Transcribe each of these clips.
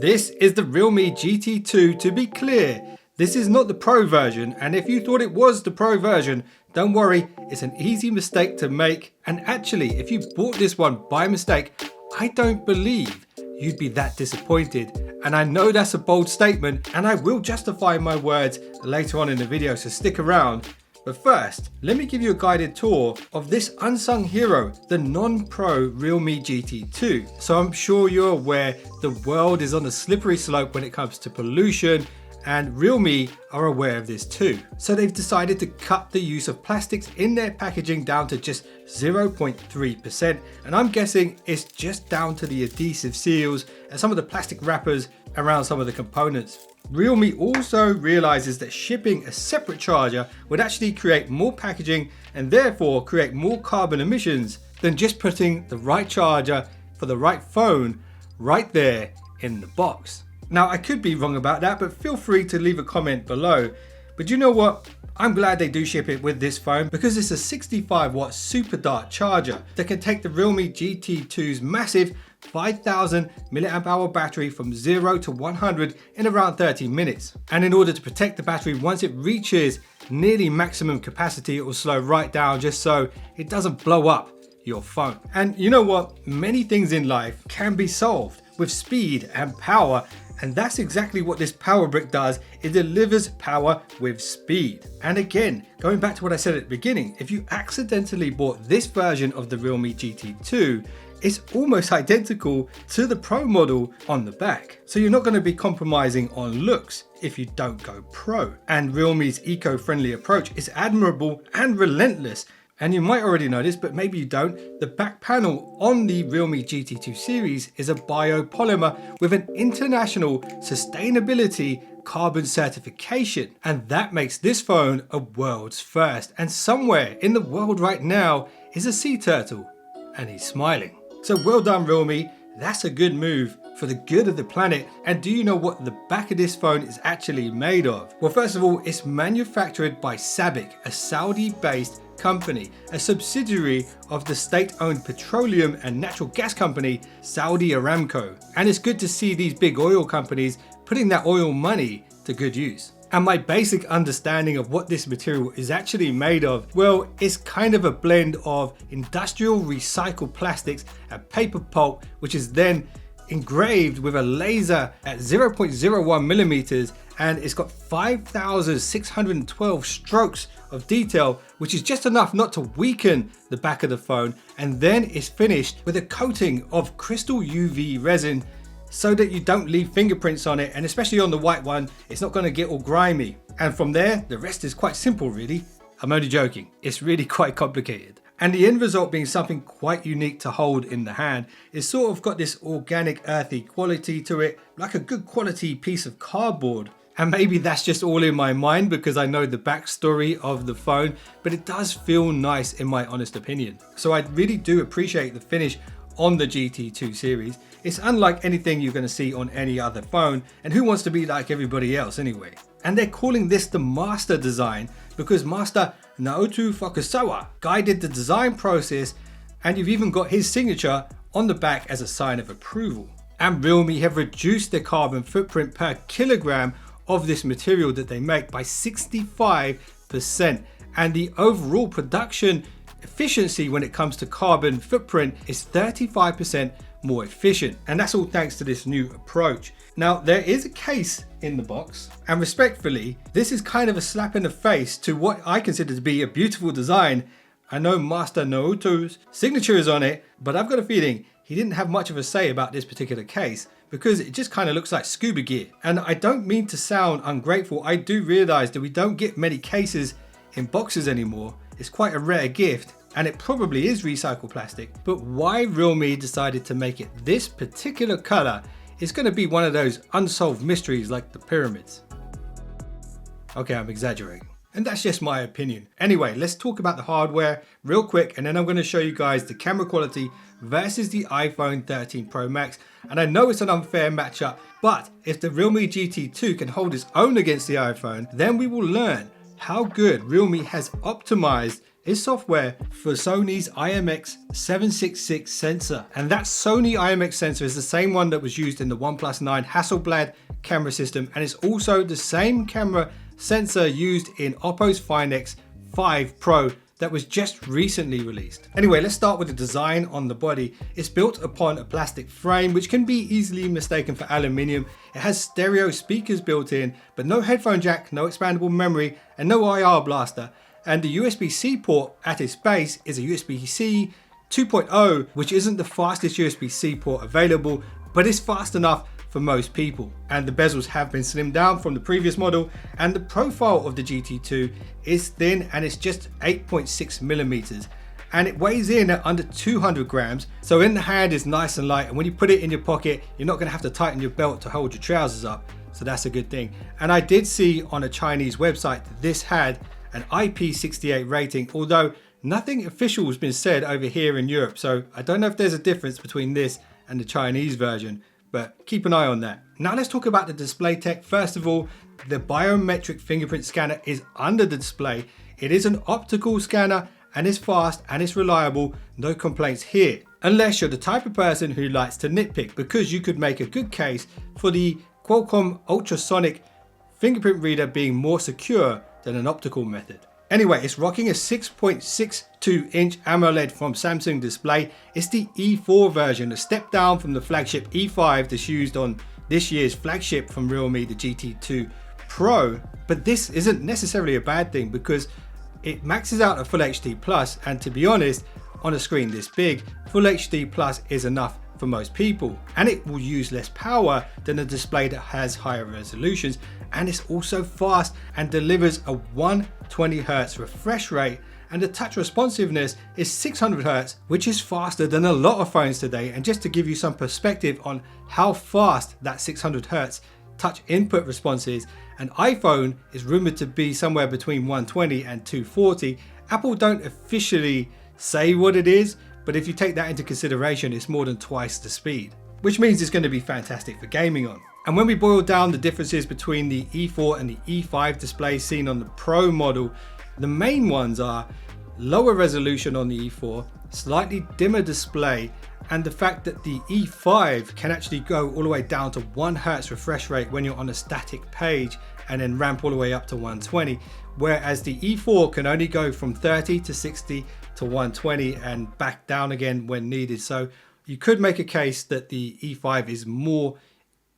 This is the Realme GT2. To be clear, this is not the Pro version, and if you thought it was the Pro version, don't worry, it's an easy mistake to make. And actually, if you bought this one by mistake, I don't believe you'd be that disappointed. And I know that's a bold statement, and I will justify my words later on in the video, so stick around. But first, let me give you a guided tour of this unsung hero, the non-pro Realme GT2. So I'm sure you're aware the world is on a slippery slope when it comes to pollution, and Realme are aware of this too. So they've decided to cut the use of plastics in their packaging down to just 0.3%. And I'm guessing it's just down to the adhesive seals and some of the plastic wrappers around some of the components. Realme also realizes that shipping a separate charger would actually create more packaging and therefore create more carbon emissions than just putting the right charger for the right phone right there in the box. Now, I could be wrong about that, but feel free to leave a comment below. But you know what? I'm glad they do ship it with this phone because it's a 65 watt super dart charger that can take the Realme GT2's massive 5000 mAh battery from 0 to 100 in around 30 minutes. And in order to protect the battery, once it reaches nearly maximum capacity, it will slow right down just so it doesn't blow up your phone. And you know what? Many things in life can be solved with speed and power. And that's exactly what this power brick does. It delivers power with speed. And again, going back to what I said at the beginning, if you accidentally bought this version of the Realme GT2, it's almost identical to the Pro model on the back. So you're not going to be compromising on looks if you don't go Pro. And Realme's eco-friendly approach is admirable and relentless. And you might already know this, but maybe you don't. The back panel on the Realme GT2 series is a biopolymer with an international sustainability carbon certification. And that makes this phone a world's first. And somewhere in the world right now is a sea turtle, and he's smiling. So well done, Realme. That's a good move for the good of the planet. And do you know what the back of this phone is actually made of? Well, first of all, it's manufactured by SABIC, a Saudi-based company, a subsidiary of the state-owned petroleum and natural gas company Saudi Aramco. And it's good to see these big oil companies putting that oil money to good use. And my basic understanding of what this material is actually made of, well, it's kind of a blend of industrial recycled plastics and paper pulp, which is then engraved with a laser at 0.01 millimeters, and it's got 5,612 strokes of detail, which is just enough not to weaken the back of the phone. And then it's finished with a coating of crystal UV resin so that you don't leave fingerprints on it, and especially on the white one, it's not going to get all grimy. And from there, the rest is quite simple really. I'm only joking, it's really quite complicated. And the end result being something quite unique to hold in the hand. It's sort of got this organic earthy quality to it, like a good quality piece of cardboard. And maybe that's just all in my mind because I know the backstory of the phone, but it does feel nice in my honest opinion. So I really do appreciate the finish on the GT2 series. It's unlike anything you're going to see on any other phone, and who wants to be like everybody else anyway? And they're calling this the master design because Master Naoto Fukasawa guided the design process, and you've even got his signature on the back as a sign of approval. And Realme have reduced their carbon footprint per kilogram of this material that they make by 65%, and the overall production efficiency when it comes to carbon footprint is 35% more efficient, and that's all thanks to this new approach. Now, there is a case in the box, and respectfully, this is kind of a slap in the face to what I consider to be a beautiful design. I know Master Naoto's signature is on it, but I've got a feeling he didn't have much of a say about this particular case because it just kind of looks like scuba gear. And I don't mean to sound ungrateful. I do realize that we don't get many cases in boxes anymore. It's quite a rare gift, and it probably is recycled plastic. But why Realme decided to make it this particular color is going to be one of those unsolved mysteries like the pyramids. Okay, I'm exaggerating, and that's just my opinion. Anyway, let's talk about the hardware real quick, and then I'm going to show you guys the camera quality versus the iPhone 13 Pro Max. And I know it's an unfair matchup, but if the Realme GT2 can hold its own against the iPhone, then we will learn how good Realme has optimized is software for Sony's IMX766 sensor. And that Sony IMX sensor is the same one that was used in the OnePlus 9 Hasselblad camera system, and it's also the same camera sensor used in Oppo's Find X5 Pro that was just recently released. Anyway, let's start with the design on the body. It's built upon a plastic frame, which can be easily mistaken for aluminium. It has stereo speakers built in, but no headphone jack, no expandable memory, and no IR blaster. And the USB-C port at its base is a USB-C 2.0, which isn't the fastest USB-C port available, but it's fast enough for most people. And the bezels have been slimmed down from the previous model, and the profile of the GT2 is thin, and it's just 8.6 millimeters, and it weighs in at under 200 grams. So in the hand it's nice and light, and when you put it in your pocket, you're not going to have to tighten your belt to hold your trousers up. So that's a good thing. And I did see on a Chinese website that this had an IP68 rating, although nothing official has been said over here in Europe. So I don't know if there's a difference between this and the Chinese version, but keep an eye on that. Now let's talk about the display tech. First of all, the biometric fingerprint scanner is under the display. It is an optical scanner, and it's fast and it's reliable. No complaints here, unless you're the type of person who likes to nitpick, because you could make a good case for the Qualcomm ultrasonic fingerprint reader being more secure than an optical method. Anyway, it's rocking a 6.62 inch AMOLED from Samsung display. It's the E4 version, a step down from the flagship E5 that's used on this year's flagship from Realme, the GT2 Pro. But this isn't necessarily a bad thing, because it maxes out at Full HD Plus, and to be honest, on a screen this big, Full HD Plus is enough for most people, and it will use less power than a display that has higher resolutions, and it's also fast and delivers a 120Hz refresh rate, and the touch responsiveness is 600Hz, which is faster than a lot of phones today. And just to give you some perspective on how fast that 600Hz touch input response is, an iPhone is rumored to be somewhere between 120 and 240. Apple don't officially say what it is, but if you take that into consideration, it's more than twice the speed, which means it's going to be fantastic for gaming on. And when we boil down the differences between the E4 and the E5 displays seen on the Pro model, the main ones are lower resolution on the E4, slightly dimmer display, and the fact that the E5 can actually go all the way down to 1Hz refresh rate when you're on a static page, and then ramp all the way up to 120, whereas the E4 can only go from 30 to 60 to 120 and back down again when needed. So you could make a case that the E5 is more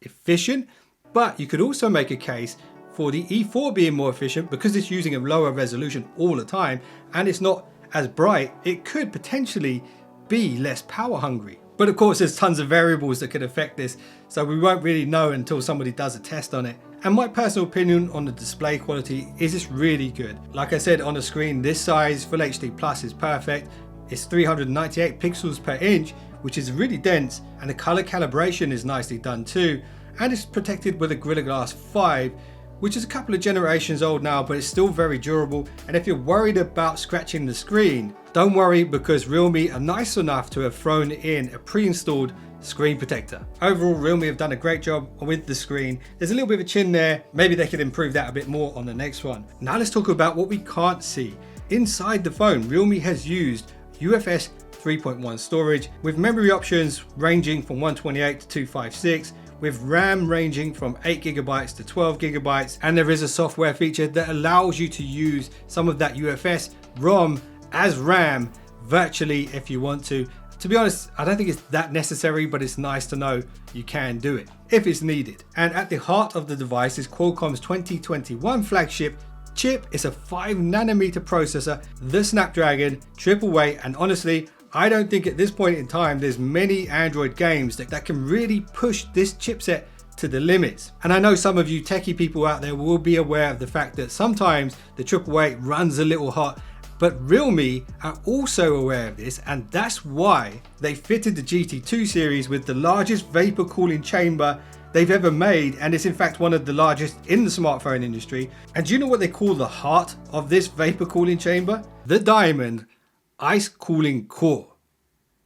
efficient, but you could also make a case for the E4 being more efficient because it's using a lower resolution all the time and it's not as bright. It could potentially be less power hungry. But of course, there's tons of variables that could affect this, so we won't really know until somebody does a test on it. And my personal opinion on the display quality is it's really good. Like I said, on the screen this size, Full HD Plus is perfect. It's 398 pixels per inch, which is really dense, and the color calibration is nicely done too. And it's protected with a Gorilla Glass 5, which is a couple of generations old now, but it's still very durable. And if you're worried about scratching the screen, don't worry, because Realme are nice enough to have thrown in a pre-installed screen protector. Overall, Realme have done a great job with the screen. There's a little bit of a chin there. Maybe they could improve that a bit more on the next one. Now let's talk about what we can't see. Inside the phone, Realme has used UFS 3.1 storage with memory options ranging from 128 to 256, with RAM ranging from 8GB to 12GB, and there is a software feature that allows you to use some of that UFS ROM as RAM virtually if you want to. To be honest, I don't think it's that necessary, but it's nice to know you can do it if it's needed. And at the heart of the device is Qualcomm's 2021 flagship chip. It's a 5nm processor, the Snapdragon 888, and honestly, I don't think at this point in time there's many Android games that can really push this chipset to the limits. And I know some of you techie people out there will be aware of the fact that sometimes the 888 runs a little hot, but Realme are also aware of this, and that's why they fitted the GT2 series with the largest vapor cooling chamber they've ever made, and it's in fact one of the largest in the smartphone industry. And do you know what they call the heart of this vapor cooling chamber? The Diamond Ice Cooling Core.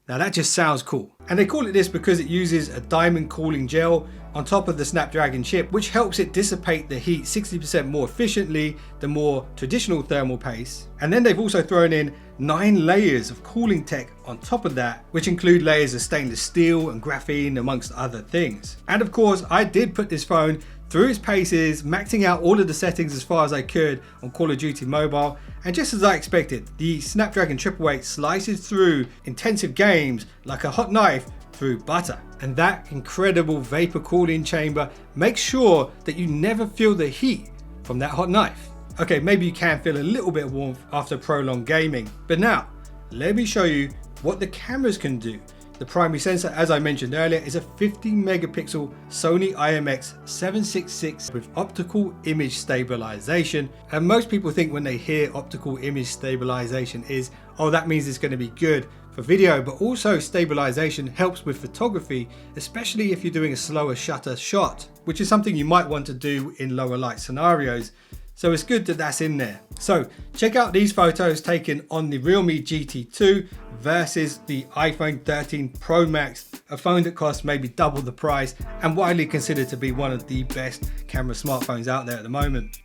Now that just sounds cool. And they call it this because it uses a diamond cooling gel on top of the Snapdragon chip, which helps it dissipate the heat 60% more efficiently than more traditional thermal paste. And then they've also thrown in 9 layers of cooling tech on top of that, which include layers of stainless steel and graphene amongst other things. And of course, I did put this phone through its paces, maxing out all of the settings as far as I could on Call of Duty Mobile, and just as I expected, the Snapdragon 888 slices through intensive games like a hot knife through butter. And that incredible vapor cooling chamber makes sure that you never feel the heat from that hot knife. Okay, maybe you can feel a little bit of warmth after prolonged gaming, but now let me show you what the cameras can do. The primary sensor, as I mentioned earlier, is a 50 megapixel Sony IMX766 with optical image stabilization. And most people think when they hear optical image stabilization is, oh, that means it's going to be good for video, but also stabilization helps with photography, especially if you're doing a slower shutter shot, which is something you might want to do in lower light scenarios. So it's good that that's in there. So check out these photos taken on the Realme GT2 versus the iPhone 13 Pro Max, a phone that costs maybe double the price and widely considered to be one of the best camera smartphones out there at the moment.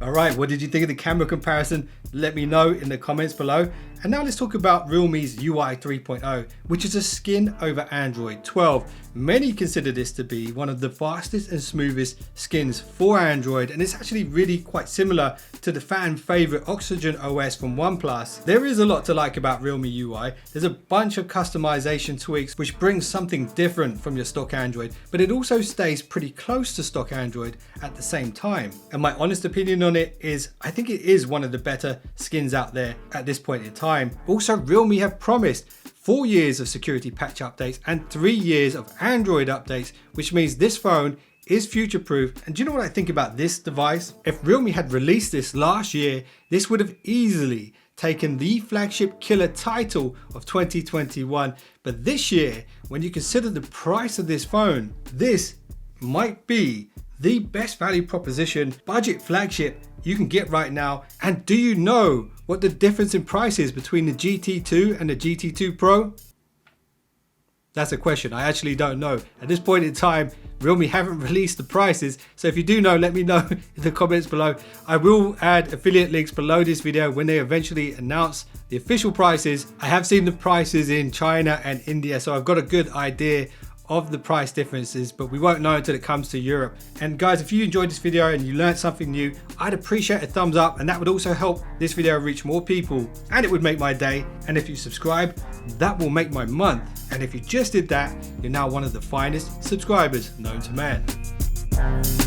Alright, what did you think of the camera comparison? Let me know in the comments below. And now let's talk about Realme's UI 3.0, which is a skin over Android 12. Many consider this to be one of the fastest and smoothest skins for Android, and it's actually really quite similar to the fan favorite Oxygen OS from OnePlus. There is a lot to like about Realme UI. There's a bunch of customization tweaks which brings something different from your stock Android, but it also stays pretty close to stock Android at the same time. And my honest opinion on it is, I think it is one of the better skins out there at this point in time. Also, Realme have promised 4 years of security patch updates and 3 years of Android updates, which means this phone is future-proof. And do you know what I think about this device? If Realme had released this last year, this would have easily taken the flagship killer title of 2021. But this year, when you consider the price of this phone, this might be the best value proposition budget flagship you can get right now. And do you know what the difference in price is between the GT2 and the GT2 Pro? That's a question I actually don't know. At this point in time, Realme haven't released the prices, so if you do know, let me know in the comments below. I will add affiliate links below this video when they eventually announce the official prices. I have seen the prices in China and India, so I've got a good idea of the price differences, but we won't know until it comes to Europe. And guys, if you enjoyed this video and you learned something new, I'd appreciate a thumbs up, and that would also help this video reach more people, and it would make my day. And if you subscribe, that will make my month. And if you just did that, you're now one of the finest subscribers known to man.